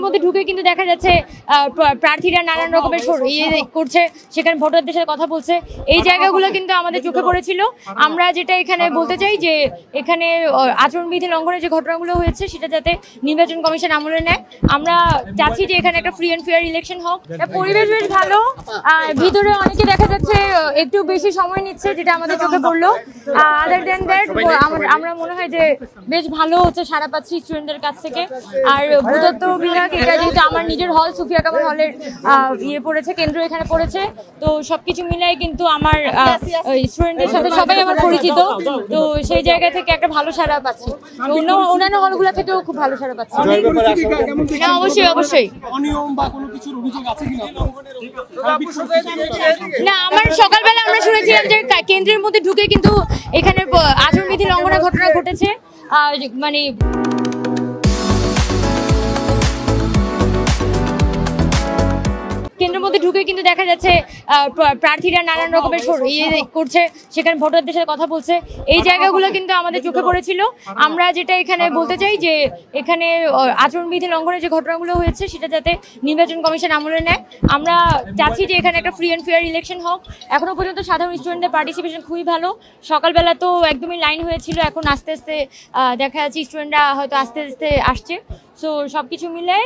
মধ্যে ঢুকে কিন্তু দেখা যাচ্ছে প্রার্থীরা নানান রকমের করছে, সেখানে ভোটারদের সাথে কথা বলছে। এই জায়গাগুলো কিন্তু আমাদের চোখে পড়েছিল। আমরা যেটা এখানে বলতে চাই যে এখানে আচরণবিধি লঙ্ঘনের যে ঘটনাগুলো হয়েছে সেটা যাতে নির্বাচন কমিশন আমলে নেয়। আমরা চাচ্ছি যে এখানে একটা ফ্রি অ্যান্ড ফেয়ার ইলেকশন হোক। পরিবেশ বেশ ভালো, ভিতরে অনেকে দেখা যাচ্ছে একটু বেশি সময় নিচ্ছে, যেটা আমাদের চোখে পড়লো। আদার দেন দ্যাট আমরা মনে হয় যে বেশ ভালো হচ্ছে, সারা পাচ্ছি স্টুডেন্টদের কাছ থেকে। আর ভূতত্ত্ব বিভাগ, এটা যেহেতু আমার নিজের হল, সুফিয়া কামাল হলের পড়েছে, কেন্দ্র এখানে পড়েছে, তো সবকিছু মিলাই কিন্তু আমার স্টুডেন্টদের সাথে সবাই আমার পরিচিত, তো সেই জায়গা থেকে একটা ভালো সাড়া পাচ্ছি। অন্যান্য হলগুলো থেকেও খুব ভালো সাড়া পাচ্ছি। অবশ্যই অবশ্যই না, আমার সকালবেলা আমরা শুনেছিলাম যে কেন্দ্রের মধ্যে ঢুকে কিন্তু এখানে আচরণবিধি লঙ্ঘনের ঘটনা ঘটেছে। মানে কেন্দ্রের মধ্যে ঢুকে কিন্তু দেখা যাচ্ছে প্রার্থীরা নানান রকমের করছে, সেখানে ভোটারদের সাথে কথা বলছে। এই জায়গাগুলো কিন্তু আমাদের চোখে পড়েছিল। আমরা যেটা এখানে বলতে চাই যে এখানে আচরণবিধি লঙ্ঘনের যে ঘটনাগুলো হয়েছে সেটা যাতে নির্বাচন কমিশন আমলে নেয়। আমরা চাচ্ছি যে এখানে একটা ফ্রি অ্যান্ড ফেয়ার ইলেকশন হোক। এখনো পর্যন্ত সাধারণ স্টুডেন্টদের পার্টিসিপেশন খুবই ভালো। সকালবেলা তো একদমই লাইন হয়েছিল, এখন আস্তে আস্তে দেখা যাচ্ছে স্টুডেন্টরা হয়তো আস্তে আস্তে আসছে। সো সবকিছু মিলে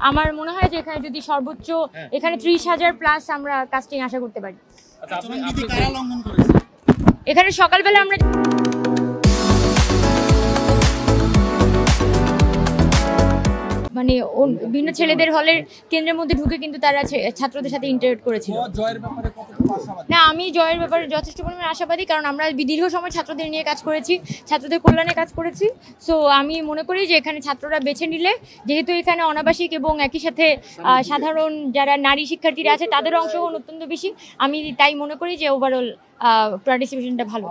আমার মনে হয় যে এখানে যদি সর্বোচ্চ এখানে 30,000+ আমরা কাস্টিং আশা করতে পারি। এখানে সকালবেলা আমরা মানে বিভিন্ন ছেলেদের হলের কেন্দ্রের মধ্যে ঢুকে কিন্তু তারা ছাত্রদের সাথে ইন্টারেক্ট করেছিল। না, আমি জয়ের ব্যাপারে যথেষ্ট পরিমাণে আশাবাদী, কারণ আমরা দীর্ঘ সময় ছাত্রদের নিয়ে কাজ করেছি, ছাত্রদের কল্যাণে কাজ করেছি। সো আমি মনে করি যে এখানে ছাত্ররা বেছে নিলে, যেহেতু এখানে অনাবাসিক এবং একই সাথে সাধারণ যারা নারী শিক্ষার্থীরা আছে তাদেরও অংশগ্রহণ অত্যন্ত বেশি, আমি তাই মনে করি যে ওভারঅল পার্টিসিপেশনটা ভালো।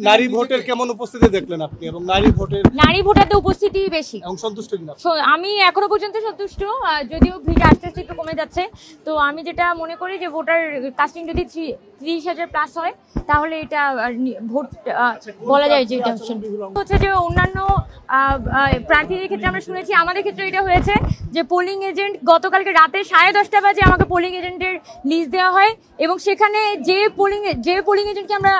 নারী ভোটের কেমন উপস্থিতি দেখলেন আপনি, এবং নারী ভোটারদের উপস্থিতি বেশি এবং সন্তুষ্ট কিনা? আমি এখনো পর্যন্ত সন্তুষ্ট, যদিও ভিড় আস্তে আস্তে একটু কমে যাচ্ছে। তো আমি যেটা মনে করি যে ভোটার কাস্টিং যদি 30,000+ হয় তাহলে এটা ভোট বলা যায় যে এটা হচ্ছে যে অন্যান্য প্রার্থীদের ক্ষেত্রে আমরা শুনেছি, আমাদের ক্ষেত্রে এটা হয়েছে যে পোলিং এজেন্ট গতকালকে রাতে 10:30 বাজে আমাকে পোলিং এজেন্টের লিস্ট দেওয়া হয়, এবং সেখানে যে পোলিং এজেন্টকে আমরা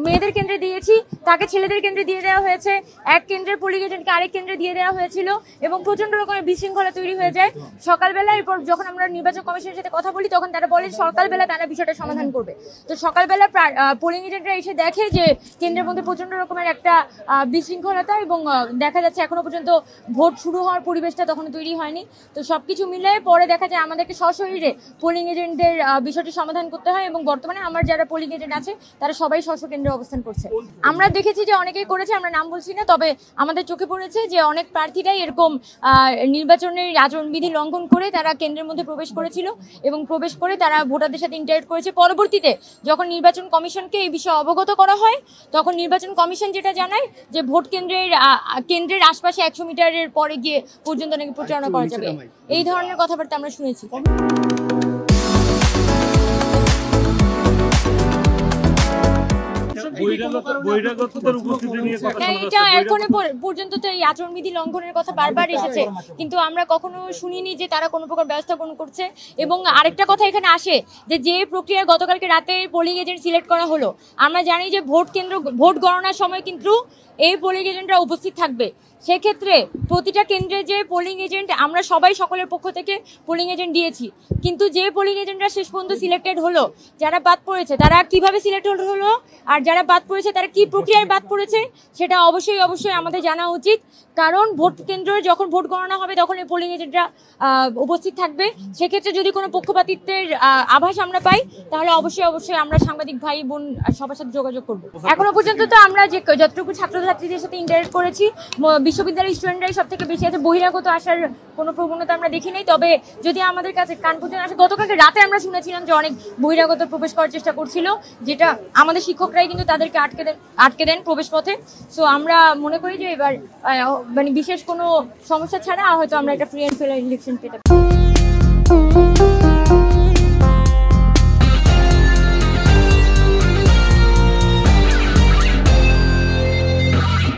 মেয়েদের কেন্দ্রে দিয়েছি তাকে ছেলেদের কেন্দ্রে দিয়ে দেওয়া হয়েছে, এক কেন্দ্রের পোলিং এজেন্টকে আরেক কেন্দ্রে দিয়ে দেওয়া হয়েছিল, এবং প্রচন্ড রকমের বিশৃঙ্খলা তৈরি হয়ে যায় সকালবেলা। এরপর যখন আমরা নির্বাচন কমিশনের সাথে কথা বলি তখন তারা বলে সকালবেলা তারা বিষয়টা সমাধান করবে। তো সকালবেলা পোলিং এজেন্টরা এসে দেখে যে কেন্দ্রের মধ্যে প্রচন্ড রকমের একটা বিশৃঙ্খলতা, এবং দেখা যাচ্ছে এখনো পর্যন্ত ভোট শুরু হওয়ার পরিবেশটা তখন তৈরি হয়নি। তো সবকিছু মিলে পরে দেখা যায় আমাদেরকে সশরীরে পোলিং এজেন্টদের বিষয়টি সমাধান করতে হয়, এবং বর্তমানে আমার যারা পোলিং এজেন্ট আছে তারা সবাই স্ব কেন্দ্রে অবস্থান করছে। আমরা দেখেছি যে অনেকেই করেছে, আমরা নাম বলছি না, তবে আমাদের চোখে পড়েছে যে অনেক প্রার্থীরাই এরকম নির্বাচনের আচরণবিধি লঙ্ঘন করে তারা কেন্দ্রের মধ্যে প্রবেশ করেছিল, এবং প্রবেশ করে তারা ভোটারদের সাথে ইন্টারেক্ট করেছে। পরবর্তীতে যখন নির্বাচন কমিশনকে এই বিষয়ে অবগত করা হয় তখন নির্বাচন কমিশন যেটা জানায় যে ভোট কেন্দ্রের আশপাশে 100 মিটারের পরে গিয়ে পর্যন্ত নাকি প্রচারণা করা যাবে, এই ধরনের কথাবার্তা আমরা শুনেছি। এটা এখনো পর্যন্ত তো এই আচরণবিধি লঙ্ঘনের কথা বারবার এসেছে, কিন্তু আমরা কখনো শুনিনি যে তারা কোনো প্রকার ব্যবস্থা গ্রহণ করছে। এবং আরেকটা কথা এখানে আসে যে প্রক্রিয়া গতকালকে রাতে পোলিং এজেন্ট সিলেক্ট করা হলো, আমরা জানি যে ভোট গণনার সময় কিন্তু এই পোলিং এজেন্টরা উপস্থিত থাকবে। সেক্ষেত্রে প্রতিটা কেন্দ্রে যে পোলিং এজেন্ট, আমরা সবাই সকলের পক্ষ থেকে পোলিং এজেন্ট দিয়েছি, কিন্তু যে পোলিং এজেন্টরা শেষ পর্যন্ত সিলেক্টেড হলো, যারা বাদ পড়েছে তারা কিভাবে সিলেক্টেড হলো, আর যারা বাদ পড়েছে তারা কি প্রক্রিয়ায় বাদ পড়েছে সেটা অবশ্যই আমাদের জানা উচিত। কারণ ভোট কেন্দ্রে যখন ভোট গণনা হবে তখন এই পোলিং এজেন্টরা উপস্থিত থাকবে। সেক্ষেত্রে যদি কোনো পক্ষপাতিত্বের আভাস আমরা পাই তাহলে অবশ্যই আমরা সাংবাদিক ভাই বোন সবার সাথে যোগাযোগ করবো। এখনো পর্যন্ত তো আমরা যে যতটুকু ছাত্রছাত্রীদের সাথে ইন্টারেক্ট করেছি, বিশ্ববিদ্যালয়ের স্টুডেন্টরাই সব থেকে বেশি আছে, বহিরাগত আসার কোনো প্রবণতা আমরা দেখি নাই। তবে যদি আমাদের কাছে কান পর্যন্ত আসে, গতকালকে রাতে আমরা শুনেছিলাম যে অনেক বহিরাগত প্রবেশ করার চেষ্টা করছিল, যেটা আমাদের শিক্ষকরাই কিন্তু তাদেরকে আটকে দেন প্রবেশ পথে। সো আমরা মনে করি যে এবার মানে বিশেষ কোনো সমস্যা ছাড়া হয়তো আমরা একটা ফ্রি অ্যান্ড ফেয়ার ইলেকশন পেতে পারি।